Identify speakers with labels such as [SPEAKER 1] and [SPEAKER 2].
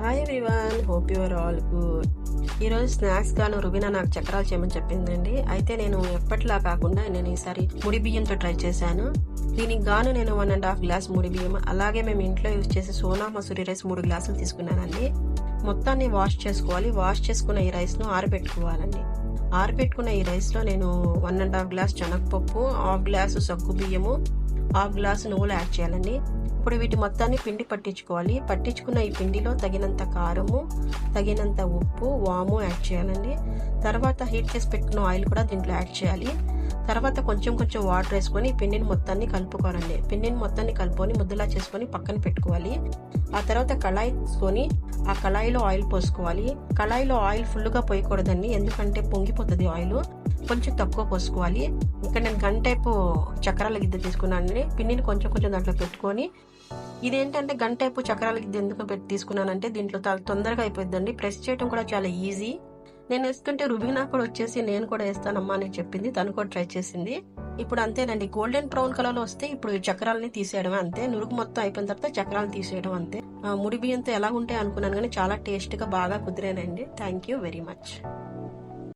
[SPEAKER 1] Hi everyone, hope you are all good. ఈరోజు snacks గాను రుబినా నాకు చక్రాలు చేయమని చెప్పిందండి. అయితే నేను ఎప్పటిలా కాకుండా నేను ఈసారి ముడి బియ్యంతో ట్రై చేశాను. దీనికి గాను నేను 1.5 గ్లాస్ ముడి బియ్యం, అలాగే మేము ఇంట్లో యూజ్ చేసే సోనా మసూరి రైస్ 3 గ్లాసులు తీసుకున్నానండి. మొత్తాన్ని వాష్ చేసుకోవాలి. వాష్ చేసుకున్న ఈ రైస్ను ఆరబెట్టుకోవాలండి. ఆరబెట్టుకున్న ఈ రైస్లో నేను 1.5 గ్లాస్ శనగపప్పు, 1/2 గ్లాసు సగ్గు బియ్యము, 1/2 గ్లాసు నువ్వులు యాడ్ చేయాలండి. ఇప్పుడు వీటి మొత్తాన్ని పిండి పట్టించుకోవాలి. పట్టించుకున్న ఈ పిండిలో తగినంత కారము, తగినంత ఉప్పు, వాము యాడ్ చేయాలండి. తర్వాత హీట్ చేసి పెట్టుకున్న ఆయిల్ కూడా దీంట్లో యాడ్ చేయాలి. తర్వాత కొంచెం వాటర్ వేసుకొని ఈ పిండిని మొత్తాన్ని కలుపుకోవాలండి. పిండిని మొత్తాన్ని కలుపుకొని ముద్దలా చేసుకొని పక్కన పెట్టుకోవాలి. ఆ తర్వాత కళాయి తీసుకొని ఆ కళాయిలో ఆయిల్ పోసుకోవాలి. కళాయిలో ఆయిల్ ఫుల్గా పోయకూడదండి, ఎందుకంటే పొంగిపోతుంది ఆయిల్. కొంచెం తక్కువ పోసుకోవాలి. ఇక్కడ నేను గన్ టైపు చక్రాల గిద్దె తీసుకున్నానండి. పిండిని కొంచెం దాంట్లో పెట్టుకొని, ఇదేంటంటే గన్ టైపు చక్రాల గిద్దె ఎందుకు తీసుకున్నానంటే దీంట్లో తొందరగా అయిపోద్దండి. ప్రెస్ చేయడం కూడా చాలా ఈజీ. నేను వేస్తుంటే రుబీనా కూడా వచ్చేసి నేను కూడా వేస్తానమ్మా అని చెప్పింది. తను కూడా ట్రై చేసింది. ఇప్పుడు అంతేనండి, గోల్డెన్ బ్రౌన్ కలర్ లో వస్తే ఇప్పుడు చక్రాలని తీసేయడం అంతే. నురుగు మొత్తం అయిపోయిన తర్వాత చక్రాలను తీసేయడం అంతే. ముడి బియ్యంతో ఎలా ఉంటాయి అనుకున్నాను, కానీ చాలా టేస్ట్ గా బాగా కుదిరేనండి. Thank you very much.